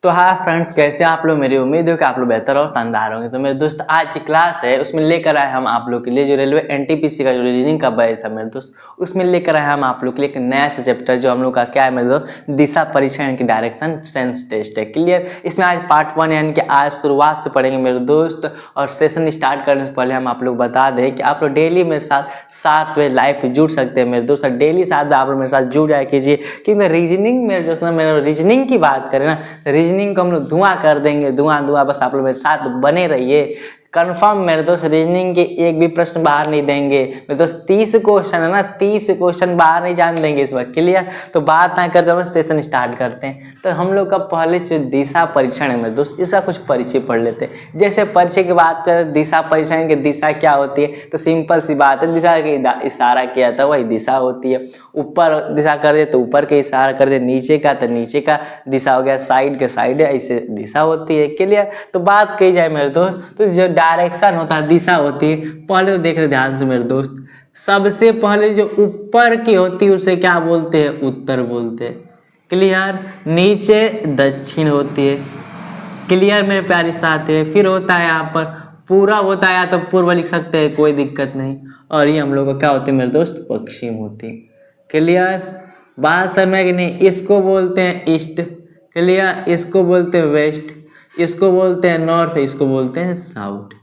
तो हाँ फ्रेंड्स, कैसे आप लोग। मेरी उम्मीद है कि आप लोग बेहतर और शानदार होंगे। तो मेरे दोस्त आज की क्लास है, उसमें लेकर आए हम आप लोग के लिए जो रेलवे एनटीपीसी का जो रीजनिंग का बैच था मेरे दोस्त, उसमें लेकर आए हम आप लोग के लिए एक नया सा चैप्टर जो हम लोग का क्या है मेरे दोस्त, दिशा परीक्षण यानी कि डायरेक्शन सेंस टेस्ट है। क्लियर। इसमें आज पार्ट 1 यानी कि आज शुरुआत से पढ़ेंगे मेरे दोस्त। और सेशन स्टार्ट करने से पहले हम आप लोग बता दें कि आप लोग डेली मेरे साथ 7 बजे लाइव पे जुड़ सकते हैं मेरे दोस्त। डेली 7 बजे आप लोग मेरे साथ जुड़ जाए कीजिए, क्योंकि रीजनिंग मेरे दोस्त मेरे रीजनिंग की बात करें ना, रीजनिंग को हम लोग धुआं कर देंगे, धुआं। बस आप लोग मेरे साथ बने रहिए। कंफर्म मेरे दोस्त रीजनिंग के एक भी प्रश्न बाहर नहीं देंगे मेरे दोस्त। 30 क्वेश्चन है ना, 30 क्वेश्चन बाहर नहीं जान देंगे इस बार। क्लियर। तो बात ना करके हम सेशन स्टार्ट करते हैं। तो हम लोग का पहले जो दिशा परीक्षण है मेरे दोस्त, इसका कुछ परिचय पढ़ लेते हैं। जैसे परिचय की बात करें, दिशा परीक्षण की दिशा क्या होती है, तो सिंपल सी बात है, दिशा की इशारा किया था वही दिशा होती है। ऊपर दिशा कर दे तो ऊपर के इशारा कर दे, नीचे का तो नीचे का दिशा हो गया, साइड के साइड ऐसे दिशा होती है। क्लियर। तो बात की जाए मेरे दोस्त, तो जो डायरेक्शन होता है, दिशा होती है, पहले तो देख रहे ध्यान से मेरे दोस्त। सबसे पहले जो ऊपर की होती है उसे क्या बोलते हैं, उत्तर बोलते हैं। क्लियर। नीचे दक्षिण होती है। क्लियर मेरे प्यारे साथी। फिर होता है यहाँ पर पूरब होता है, या तो पूर्व लिख सकते हैं, कोई दिक्कत नहीं। और ये हम लोग का क्या होती है मेरे दोस्त, पश्चिम होती है। क्लियर। बात समझ कि नहीं। इसको बोलते हैं ईस्ट। क्लियर। इसको बोलते हैं वेस्ट, इसको बोलते हैं नॉर्थ, इसको बोलते हैं साउथ।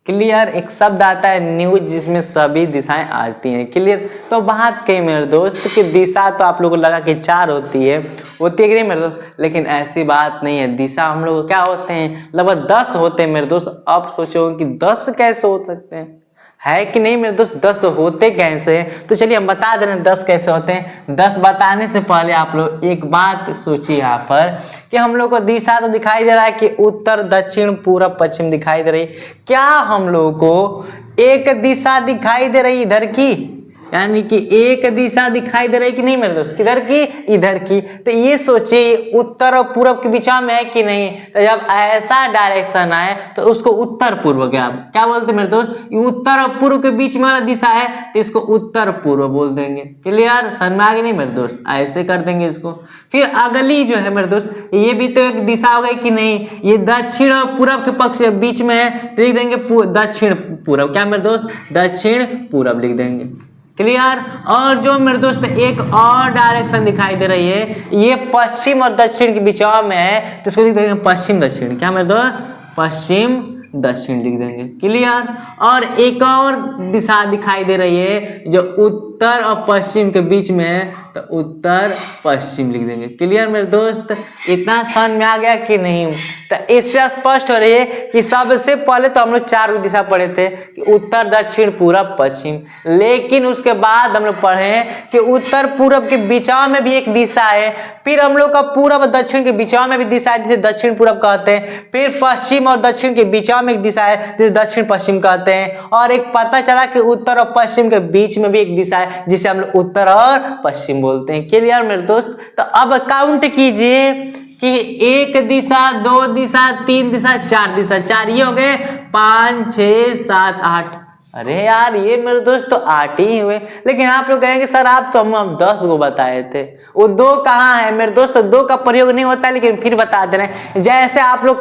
क्लियर। एक शब्द आता है न्यूज, जिसमें सभी दिशाएं आती हैं। क्लियर। तो बात कही मेरे दोस्त कि दिशा तो आप लोगों को लगा कि 4 होती है कि नहीं मेरे दोस्त, लेकिन ऐसी बात नहीं है। दिशा हम लोग क्या होते हैं, लगभग 10 होते हैं मेरे दोस्त। अब सोचो कि 10 कैसे हो सकते हैं, है कि नहीं मेरे दोस्त। 10 होते कैसे हैं, तो चलिए हम बता दे रहे हैं 10 कैसे होते हैं। 10 बताने से पहले आप लोग एक बात सोचिए यहाँ पर कि हम लोग को दिशा तो दिखाई दे रहा है कि उत्तर दक्षिण पूरब पश्चिम दिखाई दे रही है। क्या हम लोग को एक दिशा दिखाई दे रही इधर की, यानी कि एक दिशा दिखाई दे रही कि नहीं मेरे दोस्त, किधर की, इधर की। तो ये सोचिए उत्तर और पूरब के बीच में है कि नहीं। तो जब ऐसा डायरेक्शन आए तो उसको उत्तर पूर्व क्या बोलते मेरे दोस्त, ये उत्तर और पूर्व के बीच में वाला दिशा है तो इसको उत्तर पूर्व बोल देंगे। क्लियर। समझ में आ गई नहीं मेरे दोस्त, ऐसे कर देंगे इसको। फिर अगली जो है मेरे दोस्त, ये भी तो एक दिशा हो गई कि नहीं, ये दक्षिण और पूरब के पक्ष के बीच में है तो लिख देंगे दक्षिण पूरब। क्या मेरे दोस्त, दक्षिण पूरब लिख देंगे। क्लियर। और जो मेरे दोस्त एक और डायरेक्शन दिखाई दे रही है, ये पश्चिम और दक्षिण के बीच में है तो इसको लिख देंगे पश्चिम दक्षिण। क्या मेरे दोस्त, पश्चिम दक्षिण लिख देंगे। क्लियर। और एक और दिशा दिखाई दे रही है जो उत्तर और पश्चिम के बीच में है तो उत्तर पश्चिम लिख देंगे। क्लियर मेरे दोस्त। इतना समझ में आ गया कि नहीं। तो इससे स्पष्ट हो रही है कि सबसे पहले तो हम लोग 4 दिशा पढ़े थे कि उत्तर दक्षिण पूरब पश्चिम, लेकिन उसके बाद हम लोग पढ़े कि उत्तर पूरब के बीचा में भी एक दिशा है। फिर हम लोग का पूरब और दक्षिण के बीचा में भी दिशा है जिसे दक्षिण पूरब कहते हैं। फिर पश्चिम और दक्षिण के बीचा में एक दिशा है जिसे दक्षिण पश्चिम कहते हैं। और एक पता चला कि उत्तर और पश्चिम के बीच में भी एक दिशा है जिसे हम लोग उत्तर और पश्चिम बोलते हैं। क्लियर मेरे दोस्त। तो अब काउंट कीजिए कि 1 दिशा, 2 दिशा, 3 दिशा, 4 दिशा, 4 ये हो गए, 5 6 7 8। अरे यार ये मेरे दोस्त तो 8 ही हुए। लेकिन आप लोग कहेंगे सर आप तो हम 10 को बताए थे, वो 2 कहाँ है मेरे दोस्त। 2 का प्रयोग नहीं होता, लेकिन फिर बता दे रहे हैं। जैसे आप लोग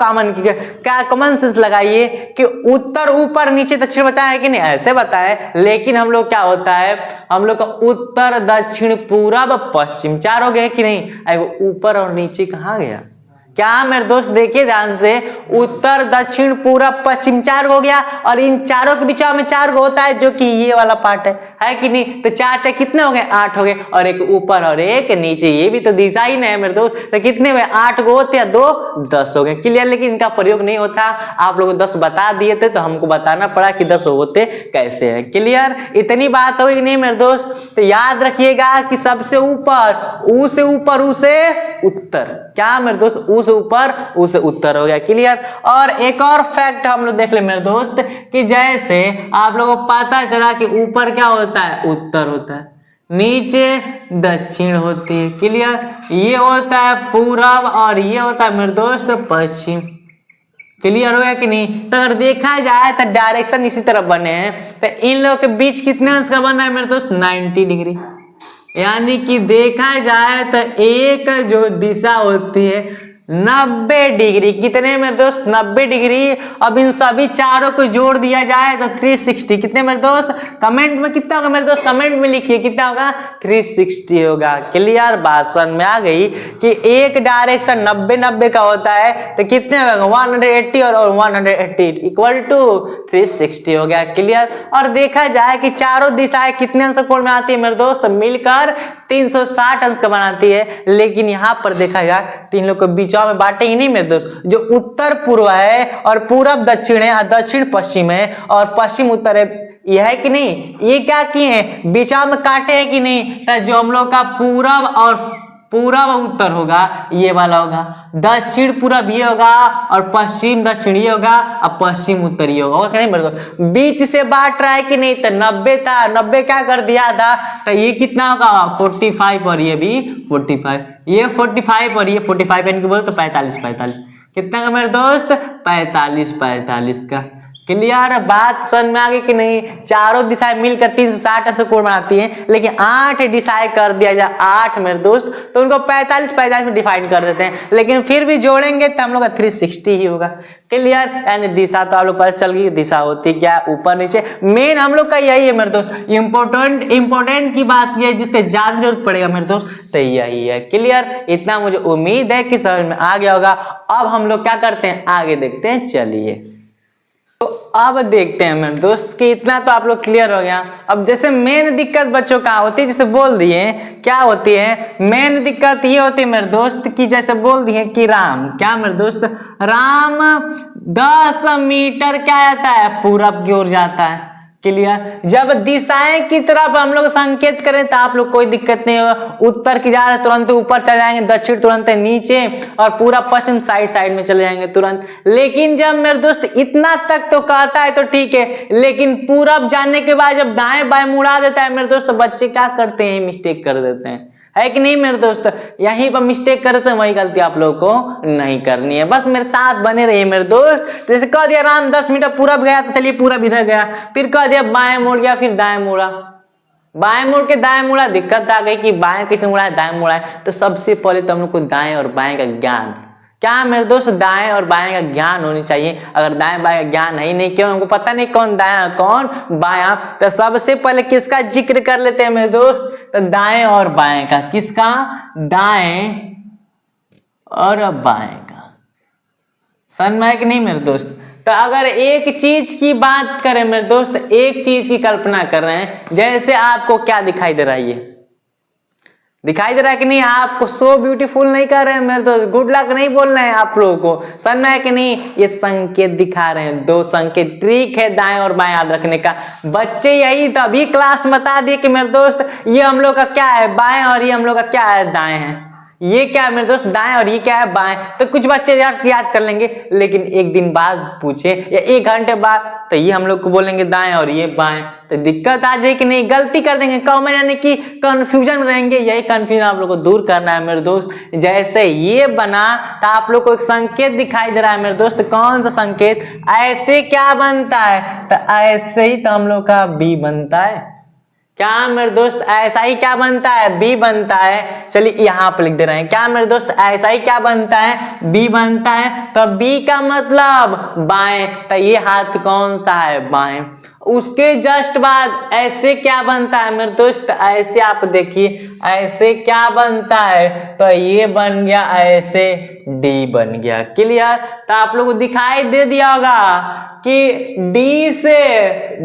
कॉमन सेंस लगाइए कि उत्तर ऊपर नीचे दक्षिण बताया है कि नहीं, ऐसे बताए। लेकिन हम लोग क्या होता है, हम लोग का उत्तर दक्षिण पूरब पश्चिम 4 हो गए कि नहीं। ऊपर और नीचे कहाँ गया, क्या मेरे दोस्त देखिए ध्यान से, उत्तर दक्षिण पूरब पश्चिम 4 हो गया। और इन चारों के बीच में 4 होता है जो कि ये वाला पार्ट है कि नहीं। तो 4 से कितने हो गए, 8 हो गए। और एक ऊपर और एक नीचे, ये भी तो दिशा ही नहीं है मेरे दोस्त। तो कितने हुए, 8 को होते हैं, 2 10 हो गए। क्लियर। लेकिन इनका प्रयोग नहीं होता। आप लोग 10 बता दिए थे तो हमको बताना पड़ा कि 10 होते कैसे है। क्लियर। इतनी बात होगी नहीं मेरे दोस्त। तो याद रखिएगा कि सबसे ऊपर, ऊ से ऊपर, ऊ से उत्तर। क्या मेरे दोस्त, ऊ से ऊपर, ऊ से उत्तर हो गया। क्लियर। और एक और फैक्ट हम लोग देख ले मेरे दोस्त कि जैसे आप लोगों को पता चला कि ऊपर क्या होता है, उत्तर होता है, नीचे दक्षिण होती है। क्लियर। ये होता है पूरब और ये होता है मेरे दोस्त पश्चिम। क्लियर हो गया कि नहीं। तो अगर देखा जाए तो डायरेक्शन इसी तरह बने हैं तो इन लोगों के बीच कितने अंश का बना है मेरे दोस्त, 90 डिग्री। यानी कि देखा जाए तो एक जो दिशा होती है 90 डिग्री। कितने मेरे दोस्त? 90 डिग्री। अब इन सभी चारों को जोड़ दिया जाए तो 360। कितने मेरे दोस्त? कमेंट में कितना होगा मेरे दोस्त? कमेंट में लिखिए कितना होगा? 360 होगा। क्लियर? बात समझ में आ गई कि एक डायरेक्शन 90-90 का होता है तो कितने होगा? 180 और 180 इक्वल टू 360 हो गया। क्लियर? और देखा जाए कि चारों दिशाएं कितने अंश कोण में आती है मेरे दोस्त? मिलकर 360 अंश का बनाती है। लेकिन यहाँ पर देखा जाए तीन लोग को बीच में बांटेंगे नहीं मेरे दोस्त। जो उत्तर पूर्व है और पूरब दक्षिण है, दक्षिण पश्चिम है और पश्चिम उत्तर है, यह है कि नहीं? ये क्या किए हैं? बीचा में काटे हैं कि नहीं? तो जो हम लोग का पूरब उत्तर होगा ये वाला होगा, दक्षिण पूरब ये होगा और पश्चिम दक्षिण ये होगा और पश्चिम उत्तर ये होगा। नहीं मेरे को बीच से बांट रहा है कि नहीं? तो 90 था, 90 क्या कर दिया था? तो ये कितना होगा? 45 और ये भी 45, ये 45 और ये 45 यानी कि बोलो तो 45 कितना का मेरे दोस्त? 45 का। क्लियर? बात समझ में आ गई कि नहीं? चारों दिशाएं मिलकर 360 अंश कोण बनाती हैं, लेकिन 8 दिशाएं कर दिया जाए 8 मेरे दोस्त तो उनको 45 में डिफाइन कर देते हैं। लेकिन फिर भी जोड़ेंगे तो हम लोग का 360 ही होगा। क्लियर? यानी दिशा तो आप लोग पता चल गई, दिशा होती क्या? ऊपर नीचे। मेन हम लोग का यही है मेरे दोस्त। इंपोर्टेंट की बात यह है जिसके जानने जरूरत पड़ेगा मेरे दोस्त, तो यही है। क्लियर? इतना मुझे उम्मीद है कि समझ में आ गया होगा। अब हम लोग क्या करते हैं? आगे देखते हैं। चलिए तो अब देखते हैं मेरे दोस्त कि इतना तो आप लोग क्लियर हो गया। अब जैसे मेन दिक्कत बच्चों का होती है, जैसे बोल दिए क्या होती है मेन दिक्कत? ये होती है मेरे दोस्त कि जैसे बोल दिए कि राम, क्या मेरे दोस्त? राम 10 मीटर क्या आता है? पूरब की ओर जाता है। क्लियर? जब दिशाएं की तरफ हम लोग संकेत करें तो आप लोग कोई दिक्कत नहीं होगा। उत्तर की जा रहे तुरंत ऊपर चले जाएंगे, दक्षिण तुरंत नीचे और पूरा पश्चिम साइड में चले जाएंगे तुरंत। लेकिन जब मेरे दोस्त इतना तक तो कहता है तो ठीक है, लेकिन पूरब जाने के बाद जब दाएं बाएं मुड़ा देता है मेरे दोस्त, बच्चे क्या करते हैं? मिस्टेक कर देते हैं, है कि नहीं मेरे दोस्त? यहीं पर मिस्टेक करते हैं, वही गलती आप लोग को नहीं करनी है। बस मेरे साथ बने रहिए मेरे दोस्त। जैसे कह दिया राम 10 मीटर पूरब गया तो चलिए पूरब इधर गया, फिर कह दिया बाएं मुड़ गया, फिर दाएं मुड़ा, बाएं मुड़ के दाएं मुड़ा। दिक्कत आ गई कि बाएं कैसे मुड़ा है, दाएं मुड़ा है। तो सबसे पहले तो हम लोग को दाएं और बाएं का ज्ञान, क्या मेरे दोस्त? दाएं और बाएं का ज्ञान होनी चाहिए। अगर दाएं बाएं का ज्ञान नहीं क्यों हमको पता नहीं कौन दायां कौन बायां, तो सबसे पहले किसका जिक्र कर लेते हैं मेरे दोस्त? तो दाएं और बाएं का। किसका? दाएं और बाएं का। समझ में है कि नहीं मेरे दोस्त? तो अगर एक चीज की बात करें मेरे दोस्त, एक चीज की कल्पना कर रहे हैं, जैसे आपको क्या दिखाई दे रहा है? ये दिखाई दे रहा है कि नहीं? आपको सो ब्यूटीफुल नहीं कर रहे हैं मेरे दोस्त, गुड लक नहीं बोल रहे हैं आप लोगों को। समझ में है कि नहीं? ये संकेत दिखा रहे हैं, 2 संकेत। ट्रिक है दाएं और बाएं याद रखने का। बच्चे यही तो अभी क्लास में बता दिए कि मेरे दोस्त ये हम लोग का क्या है? बाएं, और ये हम लोग का क्या है? दाएं है। ये क्या है मेरे दोस्त? दाएं, और ये क्या है? बाएं। तो कुछ बच्चे याद कर लेंगे, लेकिन एक दिन बाद पूछे या 1 घंटे बाद तो ये हम लोग को बोलेंगे दाएं और ये बाएं, तो दिक्कत आ जाए कि नहीं? गलती कर देंगे, कॉमन यानी कि कंफ्यूजन में रहेंगे। यही कंफ्यूजन आप लोग को दूर करना है मेरे दोस्त। जैसे ये बना तो आप लोग को एक संकेत दिखाई दे रहा है मेरे दोस्त। कौन सा संकेत? ऐसे क्या बनता है? तो ऐसे ही तो हम लोग का बी बनता है। क्या मेरे दोस्त? ऐसा ही क्या बनता है? बी बनता है। चलिए यहाँ पे लिख दे रहे हैं, क्या मेरे दोस्त? ऐसा ही क्या बनता है? बी बनता है। तो बी का मतलब बाएं, तो ये हाथ कौन सा है? बाएं। उसके जस्ट बाद ऐसे क्या बनता है मेरे दोस्त? ऐसे आप देखिए, ऐसे क्या बनता है? तो ये बन गया ऐसे, डी बन गया। क्लियर? तो आप लोगों को दिखाई दे दिया होगा कि डी से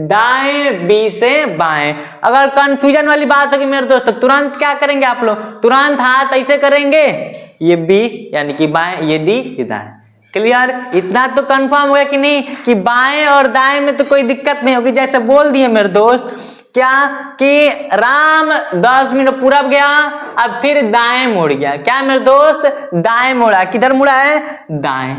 दाएं, बी से बाएं। अगर कंफ्यूजन वाली बात होगी मेरे दोस्त, तुरंत क्या करेंगे आप लोग? तुरंत हाथ ऐसे करेंगे, ये बी यानी कि बाएं, ये डी, ये दाएं। क्लियर? इतना तो कंफर्म हो गया कि नहीं कि बाएं और दाएं में तो कोई दिक्कत नहीं होगी। जैसे बोल दिए मेरे दोस्त क्या कि राम 10 मिनट पूरब गया, अब फिर दाएं मुड़ गया। क्या मेरे दोस्त? दाएं मुड़ा। किधर मुड़ा है? दाएं।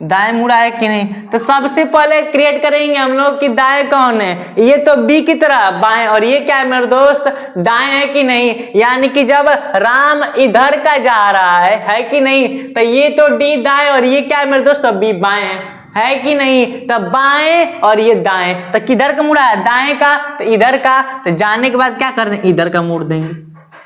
दाएं मुड़ा है कि नहीं? तो सबसे पहले क्रिएट करेंगे हम लोग कि दाएं कौन है? ये तो बी की तरह बाएं, और ये क्या है मेरे दोस्त? दाएं है कि नहीं? यानी कि जब राम इधर का जा रहा है कि नहीं? तो ये तो डी दाएं और ये क्या है मेरे दोस्त? बी बाएं है कि नहीं? तो बाएं और ये दाएं, तो किधर का मुड़ा है? दाएं का। तो इधर का, तो जाने के बाद क्या कर देंगे? इधर का मोड़ देंगे।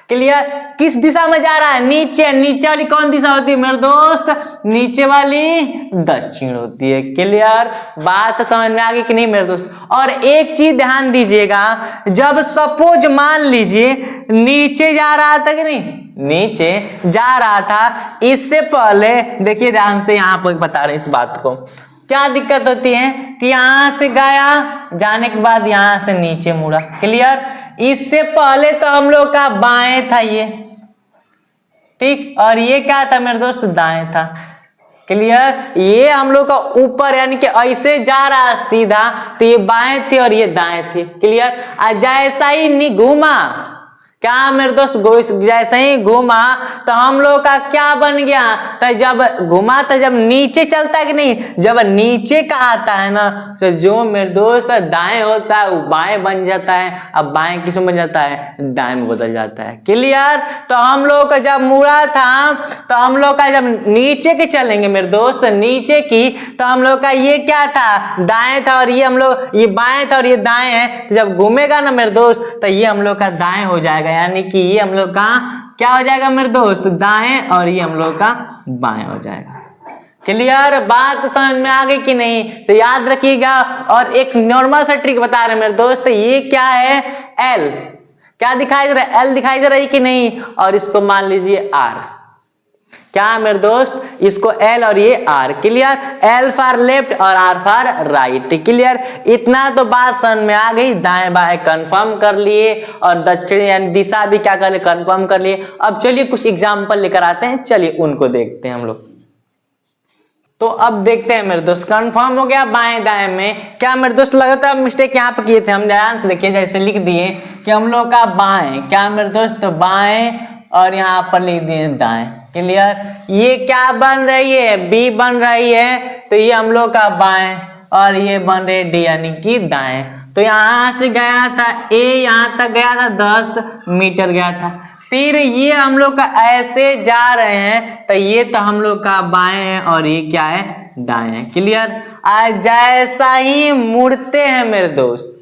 क्लियर। किस दिशा में जा रहा है? नीचे। नीचे वाली कौन दिशा होती है मेरे दोस्त? नीचे वाली दक्षिण होती है। क्लियर, बात समझ में आ गई कि नहीं मेरे दोस्त? और एक चीज ध्यान दीजिएगा, जब सपोज मान लीजिए नीचे जा रहा था कि नहीं, नीचे जा रहा था, इससे पहले देखिए ध्यान से, यहां पर बता रहे इस बात को, क्या दिक्कत होती है कि यहां से गया, जाने के बाद यहां से नीचे मुड़ा। क्लियर, इससे पहले तो हम लोग का बाएं था ये, ठीक, और ये क्या था मेरे दोस्त? दाएं था। क्लियर, ये हम लोग का ऊपर यानी कि ऐसे जा रहा सीधा, तो ये बाएं थे और ये दाएं थे। क्लियर, जैसा ही नहीं घूमा, क्या मेरे दोस्त, जैसे ही घूमा तो हम लोग का क्या बन गया? तो जब घुमा तो जब नीचे चलता है कि नहीं, जब नीचे का आता है ना, तो जो मेरे दोस्त दाएं होता है वो बाएं बन जाता है। अब बाएं किस में बन जाता है? दाएं में बदल जाता है। क्लियर, तो हम लोग का जब मुड़ा था, तो हम लोग का जब नीचे के चलेंगे मेरे दोस्त, नीचे की, तो हम लोग का ये क्या था? दाएं था, और ये हम लोग, ये बाएं था और ये दाएं है। तो जब घूमेगा ना मेरे दोस्त, तो ये हम लोग का दाएं हो जाएगा, यानी कि ये हम लोग का क्या हो जाएगा मेरे दोस्त? दाएं, और ये हम लोग का बाएं हो जाएगा। क्लियर, बात समझ में आ गई कि नहीं? तो याद रखिएगा। और एक नॉर्मल सा ट्रिक बता रहे हैं मेरे दोस्त, ये क्या है? एल। क्या दिखाई दे रहा है? एल दिखाई दे रही कि नहीं? और इसको मान लीजिए आर। क्या मेरे दोस्त? इसको एल और ये R. Clear, L for left और आर फॉर राइट। क्लियर, इतना तो बात समझ में आ गई। दाएं बाएं कंफर्म कर लिए और दक्षिण यानी दिशा भी क्या कर लिए? कंफर्म कर लिए। अब चलिए कुछ एग्जांपल लेकर आते हैं, चलिए उनको देखते हैं हम लोग। तो अब देखते हैं मेरे दोस्त, कंफर्म हो गया बाएं दाएं में। क्या मेरे दोस्त लगता है मिस्टेक यहाँ पे किए थे हम? ध्यान से देखिए, जैसे लिख दिए कि हम लोग का बाएं, क्या मेरे दोस्त? बाएं, और यहाँ पर लिख दिए दाएं। क्लियर, ये क्या बन रही है? बी बन रही है, तो ये हम लोग का बाएं, और ये बन रहे डी यानी कि दाएं। तो यहाँ से गया था ए, यहाँ तक गया था 10 मीटर गया था, फिर ये हम लोग का ऐसे जा रहे हैं, तो ये तो हम लोग का बाएं है और ये क्या है? दाएं है। क्लियर, आज जैसा ही मुड़ते हैं मेरे दोस्त,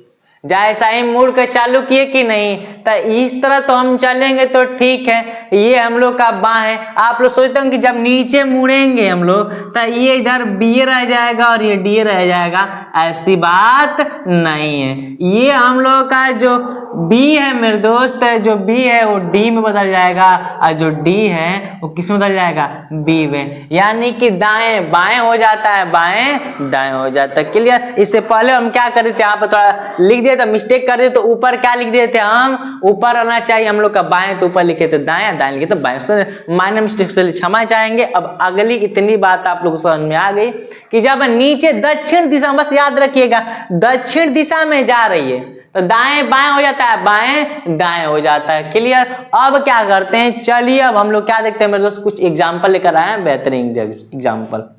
जैसा ही मुड़ के चालू किए कि नहीं, तो इस तरह तो हम चलेंगे तो ठीक है, ये हम लोग का बाएं है। आप लोग सोचते हैं कि जब नीचे मुड़ेंगे हम लोग, तो ये इधर बी रह जाएगा और ये डी रह जाएगा, ऐसी बात नहीं है। ये हम लोग का जो बी है मेरे दोस्त, जो बी है वो डी में बदल जाएगा, और जो डी है वो किस में बदल जाएगा? बी में, यानी कि दाएं बाएं हो जाता है, बाएं दाएं हो जाता है। क्लियर, इससे पहले हम क्या कर रहे थे, यहाँ पर थोड़ा लिख दिए तो मिस्टेक कर दिए, तो ऊपर क्या लिख दिए थे हम? ऊपर आना चाहिए हम लोग का बाएं, तो ऊपर लिखे थे दाएं, दाएं लिखे तो बाएं। उसमें माइनर मिस्टेक से क्षमा चाहेंगे। अब अगली इतनी बात आप लोग समझ में आ गई कि जब नीचे दक्षिण दिशा, बस याद रखिएगा दक्षिण दिशा में जा रही है, तो दाएं बाएं हो जाता है, बाएं दाएं हो जाता है। क्लियर, अब क्या करते हैं, चलिए अब हम लोग क्या देखते हैं मेरे दोस्त, कुछ एग्जाम्पल लेकर आए हैं, बेहतरीन एग्जाम्पल।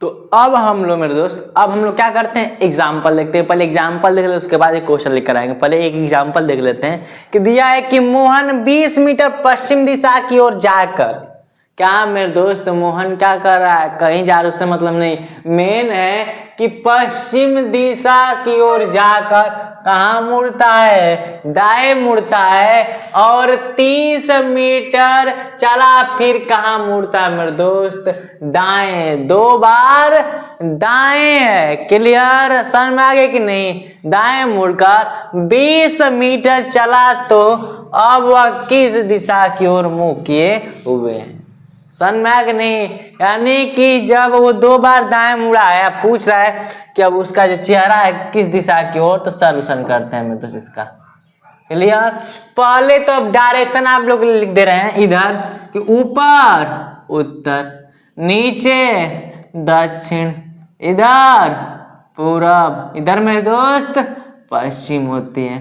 तो अब हम लोग मेरे दोस्त, अब हम लोग क्या करते हैं, एग्जाम्पल देखते हैं। पहले एग्जाम्पल देख लेते, उसके बाद एक क्वेश्चन लेकर आएंगे। पहले एक एग्जाम्पल देख लेते हैं कि दिया है कि मोहन 20 मीटर पश्चिम दिशा की ओर जाकर, क्या मेरे दोस्त मोहन क्या कर रहा है? कहीं जा रहा है, उससे मतलब नहीं, मेन है कि पश्चिम दिशा की ओर जाकर कहाँ मुड़ता है? दाएं मुड़ता है, और 30 मीटर चला, फिर कहाँ मुड़ता है मेरे दोस्त? दाएं, 2 बार दाएं है। क्लियर, समझ में आ गया कि नहीं? दाएं मुड़कर 20 मीटर चला, तो अब वह किस दिशा की ओर मुंह किए हुए हैं? समझ में आ गया नहीं? यानी कि जब वो 2 बार दाएं मुड़ा है, पूछ रहा है कि अब उसका जो चेहरा है किस दिशा की ओर, तो सॉल्यूशन करते हैं मेरे दोस्त इसका। क्लियर, पहले तो अब डायरेक्शन आप लोग लिख दे रहे हैं इधर कि ऊपर उत्तर, नीचे दक्षिण, इधर पूरब, इधर मेरे दोस्त पश्चिम होती है।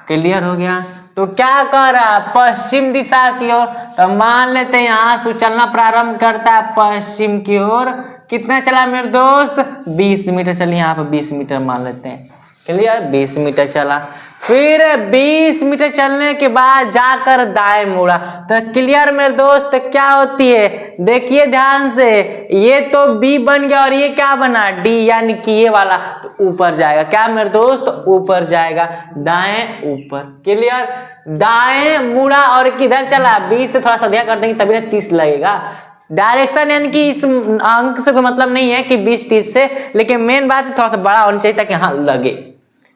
क्लियर हो गया? तो क्या कह रहा है? पश्चिम दिशा की ओर, तो मान लेते हैं यहां से चलना प्रारंभ करता है पश्चिम की ओर। कितना चला मेरे दोस्त? 20 मीटर चलिए, यहाँ पर 20 मीटर मान लेते हैं। क्लियर, 20 मीटर चला, फिर 20 मीटर चलने के बाद जाकर दाएं मुड़ा। तो क्लियर मेरे दोस्त क्या होती है, देखिए ध्यान से, ये तो बी बन गया और ये क्या बना डी, यानी कि ये वाला तो ऊपर जाएगा। क्या मेरे दोस्त, ऊपर जाएगा, दाएं ऊपर। क्लियर, दाएं मुड़ा और किधर चला, 20 से थोड़ा सा अधिक कर देंगे तभी ना 30 लगेगा। डायरेक्शन यानी कि इस अंक से कोई मतलब नहीं है कि 20-30 से, लेकिन मेन बात है थोड़ा सा बड़ा होना चाहिए ताकि हाँ लगे।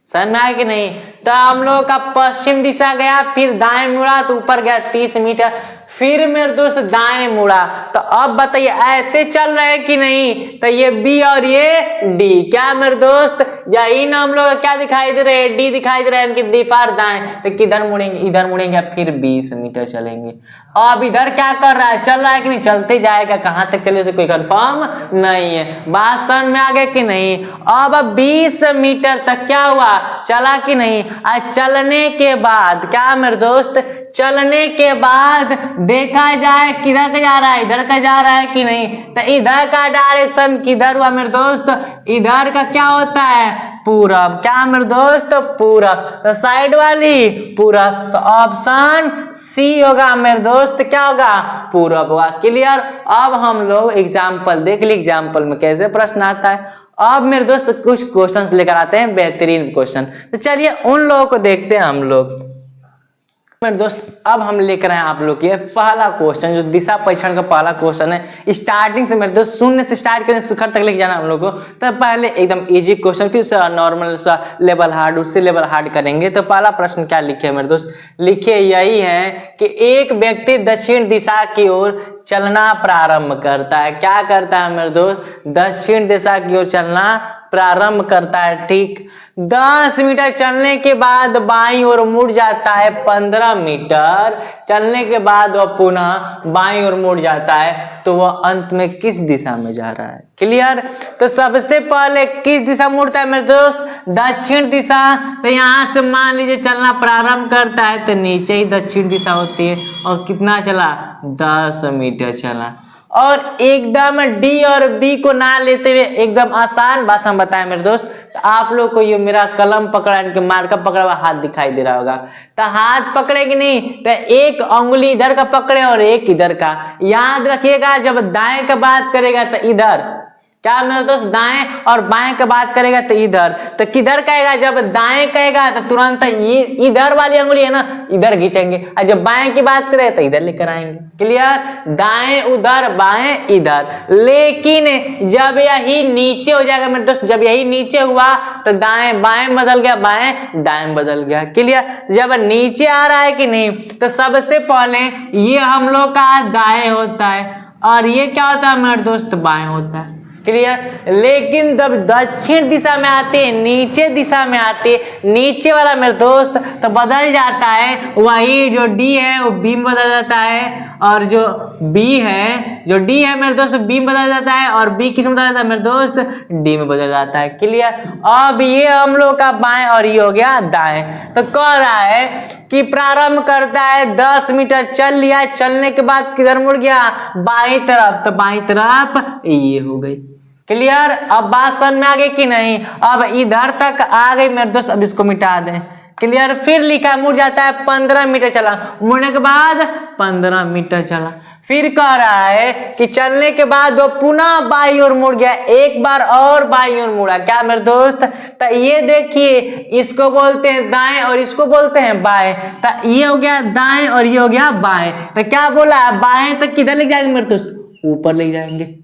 समझ में आया कि नहीं। तो हम लोगों का पश्चिम दिशा गया, फिर दाएं मुड़ा तो ऊपर गया 30 मीटर, फिर मेरे दोस्त दाएं मुड़ा। तो अब बताइए ऐसे चल रहे हैं कि नहीं, तो ये बी और ये डी, क्या मेरे दोस्त, यही ना हम लोग क्या दिखाई दे रहे हैं, डी दिखाई दे रहे हैं, दीपार दाएं। तो किधर मुड़ेंगे, इधर मुड़ेंगे, फिर 20 मीटर चलेंगे। अब इधर क्या कर रहा है, चल रहा है कि नहीं, चलते जाएगा, कहां तक चले से कोई कंफर्म नहीं है। बात समझ में आ गया कि नहीं। अब 20 मीटर तक क्या हुआ, चला कि नहीं। आज चलने के बाद क्या मेरे दोस्त, चलने के बाद देखा जाए किधर का जा रहा है, इधर का जा रहा है कि नहीं। तो इधर का डायरेक्शन किधर हुआ मेरे दोस्त, इधर का क्या होता है, पूरब। क्या मेरे दोस्त, पूरब। तो साइड वाली पूरब, तो ऑप्शन सी होगा मेरे दोस्त, क्या होगा, पूरब होगा। क्लियर। अब हम लोग एग्जाम्पल देख ली, एग्जाम्पल में कैसे प्रश्न आता है। अब मेरे दोस्त कुछ क्वेश्चंस लेकर आते हैं, बेहतरीन क्वेश्चन। तो चलिए उन लोगों को देखते हैं हम लोग। मेरे दोस्त अब हम लेकर आए आप लोग ये पहला क्वेश्चन, जो दिशा परीक्षण का पहला क्वेश्चन है। स्टार्टिंग से मेरे दोस्त शून्य से स्टार्ट करें, शिखर तक लेके जाना हम लोग को। तो पहले एकदम इजी क्वेश्चन, फिर से नॉर्मल सा लेवल हार्ड, उससे लेवल हार्ड करेंगे। तो पहला प्रश्न क्या लिखे मेरे दोस्त, लिखिए यही है कि एक व्यक्ति दक्षिण दिशा की ओर चलना प्रारंभ करता है। क्या करता है मेरे दोस्त, दक्षिण दिशा की ओर चलना प्रारंभ करता है। ठीक, 10 मीटर चलने के बाद बाईं ओर मुड़ जाता है, 15 मीटर चलने के बाद वह पुनः बाईं ओर मुड़ जाता है। तो वह अंत में किस दिशा में जा रहा है। क्लियर। तो सबसे पहले किस दिशा मुड़ता है मेरे दोस्त, दक्षिण दिशा। तो यहाँ से मान लीजिए चलना प्रारंभ करता है, तो नीचे ही दक्षिण दिशा होती है। और कितना चला, 10 मीटर चला। और एकदम डी और बी को ना लेते हुए एकदम आसान भाषा में बताएं मेरे दोस्त। तो आप लोग को ये मेरा कलम पकड़ा, इनके मार्कर पकड़ा हुआ हाथ दिखाई दे रहा होगा। तो हाथ पकड़े कि नहीं, तो एक अंगुली इधर का पकड़े और एक इधर का। याद रखिएगा जब दाएं का बात करेगा तो इधर, क्या मेरे दोस्त, दाएं, और बाएं का बात करेगा तो इधर। तो किधर कहेगा, जब दाएं कहेगा तो तुरंत ये इधर वाली अंगुली है ना, इधर खींचेंगे, और जब बाएं की बात करेगा तो इधर लेकर आएंगे। क्लियर। दाएं उधर, बाएं इधर। लेकिन जब यही नीचे हो जाएगा मेरे दोस्त, जब यही नीचे हुआ तो दाएं बाएं बदल गया, बाएं दाएं बदल गया। क्लियर। जब नीचे आ रहा है कि नहीं, तो सबसे पहले ये हम लोग का दाएं होता है और ये क्या होता है मेरे दोस्त, बाएं होता है। क्लियर। लेकिन जब दक्षिण दिशा में आते हैं, नीचे दिशा में आते, नीचे वाला मेरे दोस्त तो बदल जाता है। वही जो डी है वो बी में बदल जाता है, और जो बी है, जो डी है मेरे दोस्त बी में बदल जाता है, और बी किस में बदल जाता है मेरे दोस्त, डी में बदल जाता है। क्लियर। अब ये हम लोग का बाएं और ये हो गया दाएं। तो कह रहा है कि प्रारंभ करता है, 10 मीटर चल लिया, चलने के बाद किधर मुड़ गया, बाईं तरफ। तो बाईं तरफ ये हो गई। क्लियर। अब बात समझ में आ गई कि नहीं। अब इधर तक आ गई मेरे दोस्त, अब इसको मिटा दें। क्लियर। फिर लिखा मुड़ जाता है, 15 मीटर चला, मुड़ने के बाद 15 मीटर चला। फिर कह रहा है कि चलने के बाद वो पुनः बाईं ओर मुड़ गया, एक बार और बाईं ओर मुड़ा। क्या मेरे दोस्त, तो ये देखिए, इसको बोलते हैं दाएं और इसको बोलते हैं बाएं। तो ये हो गया दाएं और ये हो गया बाएं। तो क्या बोला है, बाएं तक किधर ले जाएंगे मेरे दोस्त, ऊपर ले जाएंगे।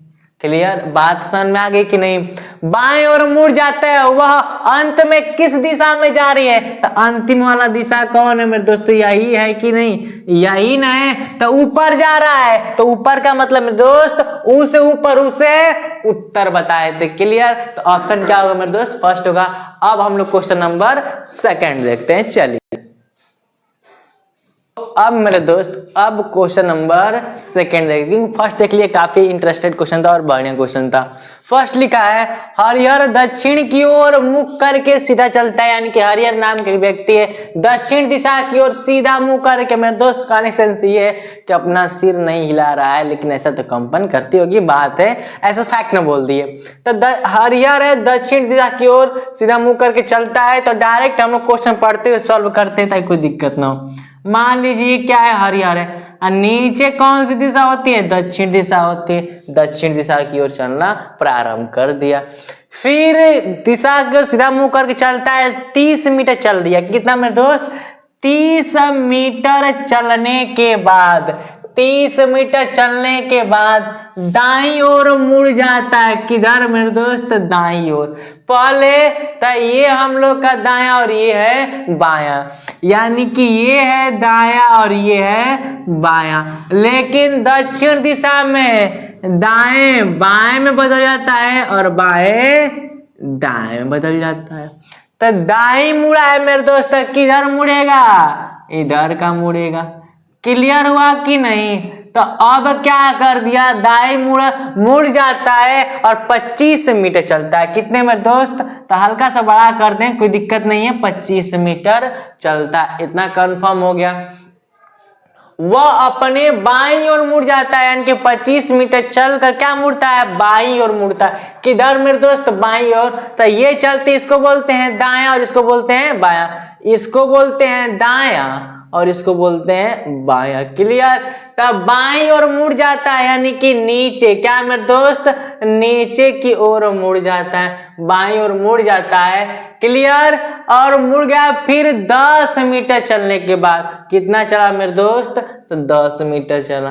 क्लियर। बात समझ में आ गई कि नहीं। बाएं ओर मुड़ जाता है, वह अंत में किस दिशा में जा रही है, तो अंतिम वाला दिशा कौन है मेरे दोस्तों, यही है कि नहीं, यही ना है। तो ऊपर जा रहा है, तो ऊपर का मतलब मेरे दोस्त ऊ से ऊपर, ऊ से उत्तर बताए थे। क्लियर। तो ऑप्शन क्या होगा मेरे दोस्त, फर्स्ट होगा। अब हम लोग क्वेश्चन नंबर 2 देखते हैं। चलिए अब मेरे दोस्त अब क्वेश्चन नंबर सेकंड देखिए। फर्स्ट देख लिए काफी इंटरेस्टेड क्वेश्चन था और बढ़िया क्वेश्चन था। फर्स्ट लिखा है हरिहर दक्षिण की ओर मुख करके सीधा चलता है, यानी कि हरिहर नाम के व्यक्ति है दक्षिण दिशा की ओर सीधा मुंह करके। मेरे दोस्त कनेक्शन ये है कि अपना सिर नहीं हिला रहा है, लेकिन ऐसा तो कंपन करती होगी, बात है ऐसा फैक्ट न बोल दिए। तो हरिहर है दक्षिण दिशा की ओर सीधा मुंह करके चलता है, तो डायरेक्ट हम लोग क्वेश्चन पढ़ते हुए सॉल्व करते हैं ताकि कोई दिक्कत ना हो। मान लीजिए क्या है हरिहर है, नीचे कौन सी दिशा होती है, दक्षिण दिशा होती है। दक्षिण दिशा की ओर चलना प्रारंभ कर दिया, फिर दिशा की ओर सीधा मुंह करके चलता है, 30 मीटर चल दिया। कितना मेरे दोस्त, 30 मीटर चलने के बाद 30 मीटर चलने के बाद दाईं ओर मुड़ जाता है। किधर मेरे दोस्त, दाईं ओर। पहले तो ये हम लोग का दाया और ये है बाया, यानी कि ये है दाया और ये है बाया। लेकिन दक्षिण दिशा में दाएं बाएं में बदल जाता है और बाएं दाएं में बदल जाता है। तो दाईं मुड़ा है मेरे दोस्त, किधर मुड़ेगा, इधर का मुड़ेगा। क्लियर हुआ कि नहीं। तो अब क्या कर दिया, दाएं मुड़ जाता है और 25 मीटर चलता है। कितने मेरे दोस्त, तो हल्का सा बड़ा कर दें, कोई दिक्कत नहीं है, 25 मीटर चलता है। इतना कंफर्म हो गया। वह अपने बाईं ओर मुड़ जाता है, यानी कि 25 मीटर चलकर क्या मुड़ता है, बाईं ओर मुड़ता है। किधर मेरे दोस्त, बाईं ओर। तो ये चलते इसको बोलते हैं दायां और इसको बोलते हैं बायां। इसको बोलते हैं दायां और इसको बोलते हैं बायां। क्लियर। तब बाईं ओर मुड़ जाता है, यानी कि नीचे, क्या मेरे दोस्त, नीचे की ओर मुड़ जाता है, बाईं ओर मुड़ जाता है। क्लियर। और मुड़ गया, फिर 10 मीटर चलने के बाद कितना चला मेरे दोस्त, तो 10 मीटर चला।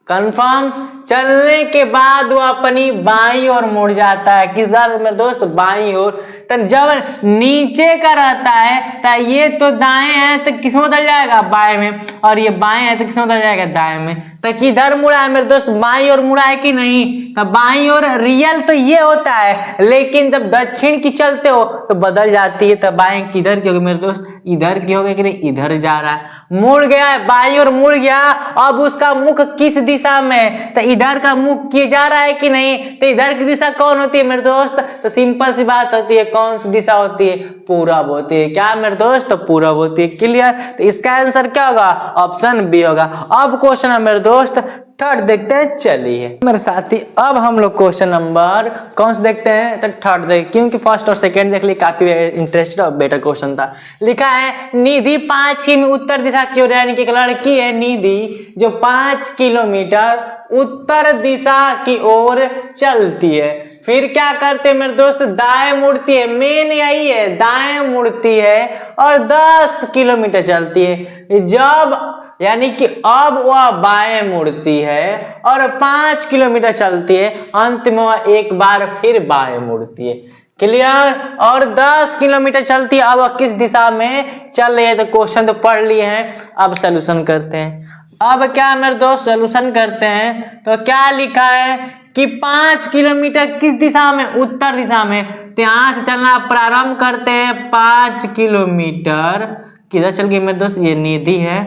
कंफर्म। चलने के बाद वो अपनी बाईं ओर मुड़ जाता है। किधर मेरे दोस्त, बाईं ओर। तो जब नीचे का रहता है तो ये तो दाएं है तो किस में बदल जाएगा, बाएं में, और ये बाएं है तो किस में बदल जाएगा, दाएं में। तो किधर मुड़ा है मेरे दोस्त, बाईं ओर मुड़ा है कि नहीं। तो बाईं ओर रियल तो ये होता है, लेकिन जब दक्षिण की चलते हो तो बदल जाती है। तो बाएं किधर की होगी मेरे दोस्त, इधर की होगी कि नहीं, इधर जा रहा है, मुड़ गया है, बाईं ओर मुड़ गया। अब उसका मुख किस दिशा में, तो इधर का मुख किए जा रहा है कि नहीं। तो इधर की दिशा कौन होती है मेरे दोस्त, तो सिंपल सी बात होती है, कौन सी दिशा होती है, पूरब होती है। क्या मेरे दोस्त, तो पूरब होती है। क्लियर। तो इसका आंसर क्या होगा, ऑप्शन बी होगा। अब क्वेश्चन है मेरे दोस्त थर्ड देखते हैं। चलिए मेरे साथी, अब हम लोग क्वेश्चन नंबर कौन से देखते हैं, तो थर्ड देख, क्योंकि फर्स्ट और सेकंड देख लिए, काफी इंटरेस्टेड और बेटर क्वेश्चन था। लिखा है निधि 5 किमी उत्तर दिशा की ओर, यानी कि एक लड़की है निधि जो 5 किलोमीटर उत्तर दिशा की ओर चलती है। फिर क्या करते हैं मेरे दोस्त, दाएं मुड़ती है, मेन यही है, दाएं मुड़ती है और 10 किलोमीटर चलती है। जब यानी कि अब वह बाएं मुड़ती है और 5 किलोमीटर चलती है, अंत में वह एक बार फिर बाएं मुड़ती है। क्लियर। और 10 किलोमीटर चलती है। अब वह किस दिशा में चल रही है, तो क्वेश्चन तो पढ़ लिए हैं, अब सोल्यूशन करते हैं। अब क्या मेरे दोस्त सोल्यूशन करते हैं, तो क्या लिखा है कि 5 किलोमीटर किस दिशा में, उत्तर दिशा में। तो यहां से चलना प्रारंभ करते हैं। 5 किलोमीटर किधर चल गई मेरे दोस्त, ये निधि है,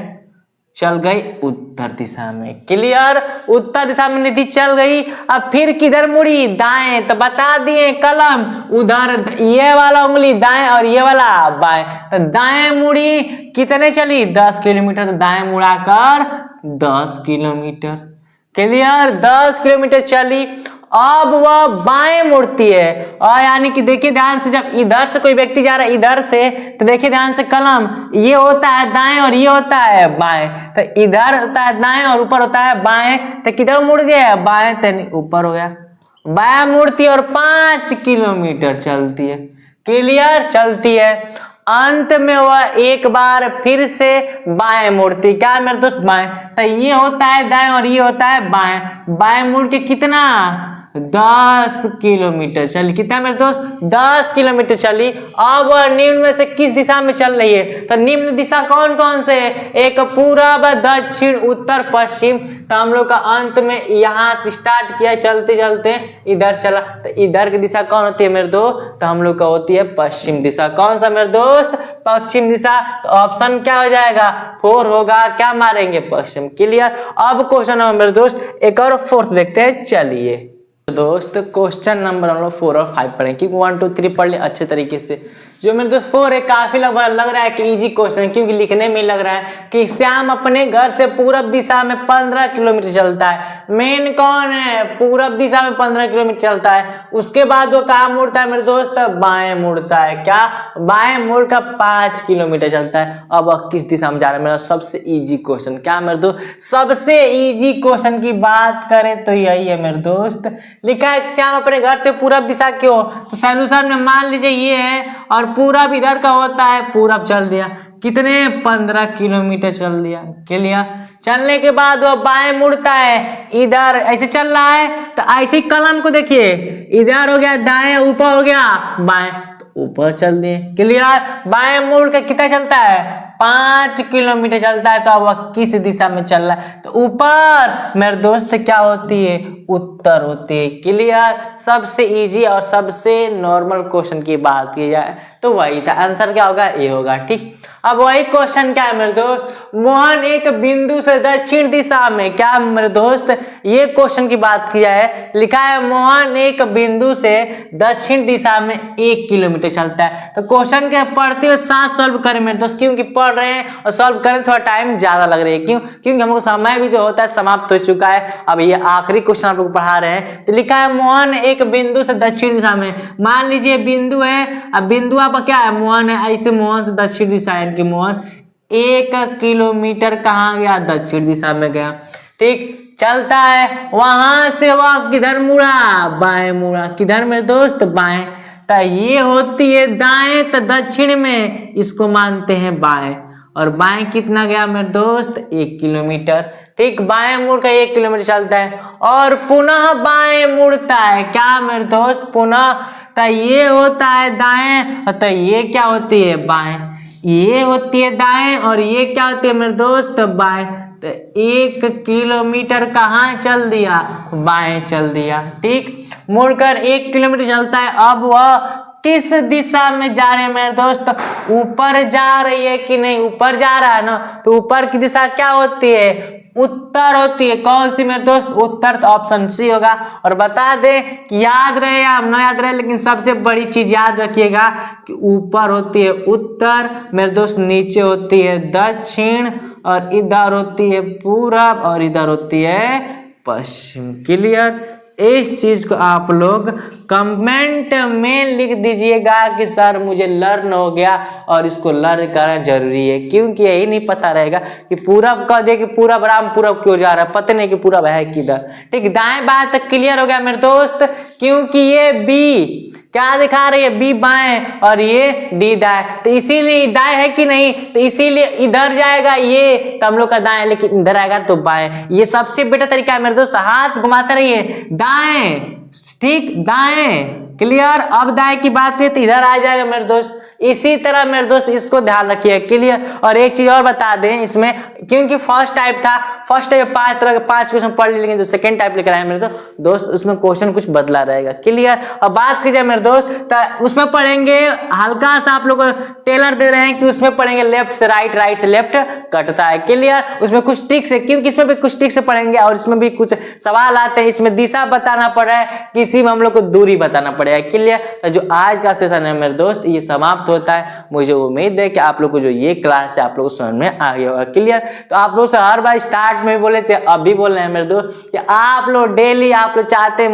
चल गई उत्तर दिशा में। क्लियर। उत्तर दिशा में निधि चल गई। अब फिर किधर मुड़ी, दाएं। तो बता दिए कलम, उधर ये वाला उंगली दाएं और ये वाला बाएं। तो दाएं मुड़ी, कितने चली, 10 किलोमीटर। तो दाएं मुड़ाकर 10 किलोमीटर। क्लियर। 10 किलोमीटर चली। अब वह बाएं मुड़ती है, और यानी कि देखिए ध्यान से, जब इधर से कोई व्यक्ति जा रहा है इधर से, तो देखिए ध्यान से कलम, ये होता है दाएं और ये होता है बाएं। तो इधर होता है दाएं और ऊपर होता है बाएं। तो किधर मुड़ गया, बाएं, तो ऊपर हो गया। बाएं मुड़ती है और 5 किलोमीटर चलती है। क्लियर। चलती है। अंत में वह एक बार फिर से बाएं मुड़ती, क्या मेरे दोस्त, बाएं। तो ये होता है दाएं और ये होता है बाएं। बाएं मुड़ के कितना, 10 किलोमीटर चली। कितना मेरे दोस्त? 10 किलोमीटर चली। अब निम्न में से किस दिशा में चल रही है? तो निम्न दिशा कौन कौन से है? एक पूरब, दक्षिण, उत्तर, पश्चिम। तो हम लोग का अंत में यहाँ से स्टार्ट किया, चलते चलते इधर चला। तो इधर की दिशा कौन होती है मेरे दोस्त? तो हम लोग का होती है पश्चिम दिशा। कौन सा मेरे दोस्त? पश्चिम दिशा। तो ऑप्शन क्या हो जाएगा? 4 होगा। क्या मारेंगे? पश्चिम। क्लियर। अब क्वेश्चन नंबर मेरे दोस्त एक और 4th देखते हैं। चलिए दोस्त क्वेश्चन नंबर हम लोग 4 और 5 पढ़ें, क्योंकि 1 2 3 पढ़ ले अच्छे तरीके से। जो मेरे दोस्त 4 है काफी लग रहा है कि इजी क्वेश्चन है, क्योंकि लिखने में लग रहा है कि श्याम अपने घर से पूरब दिशा में 15 किलोमीटर चलता है। मेन कौन है? पूरब दिशा में 15 किलोमीटर चलता है। उसके बाद वो कहाँ मुड़ता है मेरे दोस्त? बाएं मुड़ता है। क्या? बाएं मुड़ कर 5 किलोमीटर चलता है। अब किस दिशा में जा रहा है? मेरा सबसे इजी क्वेश्चन। क्या मेरे दोस्त? सबसे इजी क्वेश्चन की बात करें तो यही है मेरे दोस्त। लिखा है श्याम अपने घर से पूरब दिशा क्यों? तो सॉल्यूशन में मान लीजिए ये है और पूरब इधर का होता है, पूरब चल दिया। कितने? 15 किलोमीटर चल दिया। क्लियर। चलने के बाद वो बाएं मुड़ता है, इधर ऐसे चल रहा है। तो ऐसे कलम को देखिए, इधर हो गया दाएं, ऊपर हो गया बाएं, तो ऊपर चल दिए। क्लियर। बाएं मुड़ के कितना चलता है? 5 किलोमीटर चलता है। तो अब वह किस दिशा में चल रहा है? तो ऊपर मेरे दोस्त क्या होती है? उत्तर होती है। क्लियर। सबसे इजी और सबसे नॉर्मल क्वेश्चन की बात की जाए तो वही था। आंसर क्या होगा? ए होगा। ठीक। अब वही क्वेश्चन क्या है मेरे दोस्त? मोहन एक बिंदु से दक्षिण दिशा में, क्या मेरे दोस्त? ये क्वेश्चन की बात की जाए, लिखा है मोहन एक बिंदु से दक्षिण दिशा में 1 किलोमीटर चलता है। तो क्वेश्चन के पढ़ते हुए साथ सॉल्व करें मेरे दोस्त, क्योंकि पढ़ रहे हैं और सॉल्व करें थोड़ा टाइम ज्यादा लग रही है। क्यों? क्योंकि हमको समय भी जो होता है समाप्त हो चुका है। अब ये आखिरी क्वेश्चन आप लोग पढ़ा रहे हैं। तो लिखा है मोहन एक बिंदु से दक्षिण दिशा में। मान लीजिए बिंदु है, अब बिंदु आपका क्या है? मोहन है। ऐसे मोहन से दक्षिण दिशा है कि मोहन 1 किलोमीटर कहाँ गया? दक्षिण दिशा में गया। ठीक। चलता है, वहां से वह किधर मुड़ा? बाएं मुड़ा। किधर मेरे दोस्त? बाएं। तो ये होती है दाएं, तो दक्षिण में इसको मानते हैं बाएं। और बाएं कितना गया मेरे दोस्त? 1 किलोमीटर। ठीक। बाएं मुड़ का 1 किलोमीटर चलता है और पुनः बाएं मुड़ता है। क्या मेरे दोस्त? पुनः। तो ये होता है दाएं, तो ये क्या होती है? बाएं। ये होती है दाएं और ये क्या होती है मेरे दोस्त? बाएं। तो 1 किलोमीटर कहाँ चल दिया? बाएं चल दिया। ठीक। मुड़कर 1 किलोमीटर चलता है। अब वह किस दिशा में जा रहे हैं मेरे दोस्त? ऊपर जा रही है कि नहीं? ऊपर जा रहा है ना। तो ऊपर की दिशा क्या होती है? उत्तर होती है। कौन सी मेरे दोस्त? उत्तर। तो ऑप्शन सी होगा। और बता दें कि याद रहे या ना याद रहे, लेकिन सबसे बड़ी चीज याद रखिएगा कि ऊपर होती है उत्तर मेरे दोस्त, नीचे होती है दक्षिण, और इधर होती है पूरब, और इधर होती है पश्चिम। क्लियर। इस चीज को आप लोग कमेंट में लिख दीजिएगा कि सर मुझे लर्न हो गया और इसको लर्न करना जरूरी है, क्योंकि यही नहीं पता रहेगा कि पूरब कह दे कि पूरब राम पूरब क्यों जा रहा है, पता नहीं कि पूरब है किधर। ठीक। दाएं बाएं तक क्लियर हो गया मेरे दोस्त, क्योंकि ये बी क्या दिखा रही है? बी बाएं और ये डी दाएं। तो इसीलिए दाएं है कि नहीं? तो इसीलिए इधर जाएगा ये, तो हम लोग का दाएं, लेकिन इधर आएगा तो बाएं। ये सबसे बेटा तरीका है मेरे दोस्त। हाथ घुमाते रहिए, दाएं। ठीक। दाएं। क्लियर। अब दाएं की बात करें तो इधर आ जाएगा मेरे दोस्त। इसी तरह मेरे दोस्त इसको ध्यान रखिए। क्लियर। और एक चीज और बता दें इसमें, क्योंकि फर्स्ट टाइप था, फर्स्ट टाइप 5 तरह के 5 क्वेश्चन पढ़ लिए, लेकिन जो सेकंड टाइप लेकर आए मेरे दोस्त उसमें क्वेश्चन कुछ बदला रहेगा। क्लियर। और बात की जाए मेरे दोस्त तो उसमें पढ़ेंगे हल्का सा, आप लोग को टेलर दे रहे हैं कि उसमें पढ़ेंगे लेफ्ट से राइट, राइट से लेफ्ट कटता है। क्लियर। उसमें कुछ ट्रिक्स है, क्योंकि इसमें भी कुछ ट्रिक्स से पढ़ेंगे और इसमें भी कुछ सवाल आते हैं। इसमें दिशा बताना पड़ रहा है, किसी में हम लोग को दूरी बताना पड़ेगा। क्लियर। तो जो आज का सेशन है मेरे दोस्त ये समाप्त होता है। मुझे उम्मीद है कि आप लोग को जो ये क्लास है आप लोग को समझ में आ गया होगा। क्लियर। तो आप लोग से हर बार स्टार्ट में बोले थे, अभी बोल रहे हैं मेरे दोस्त कि आप लोग डेली आप लोग चाहते हैं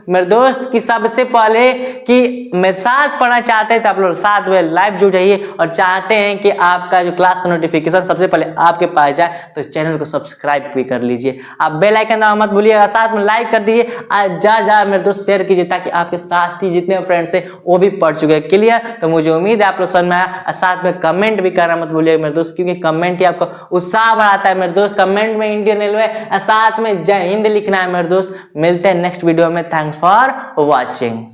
मेरे दोस्त कि सबसे पहले कि मेरे साथ पढ़ना चाहते हैं तो आप लोग साथ में लाइव जुड़ जाइए, और चाहते हैं कि आपका जो क्लास का नोटिफिकेशन सबसे पहले आपके पास जाए तो चैनल को सब्सक्राइब भी कर लीजिए। आप बेल आइकन दबाना मत भूलिएगा, साथ में लाइक कर दीजिए, जा मेरे दोस्त शेयर कीजिए, ताकि आपके साथ ही जितने फ्रेंड्स हैं वो भी पढ़ चुके हैं। क्लियर। तो मुझे उम्मीद है आप लोग समझ में है, और साथ में कमेंट भी करना मत भूलिएगा मेरे दोस्त, क्योंकि कमेंट ही आपको उत्साह बढ़ाता है मेरे दोस्त। कमेंट में इंडियन रेलवे और साथ में जय हिंद लिखना है मेरे दोस्त। मिलते हैं नेक्स्ट वीडियो में। Thanks for watching.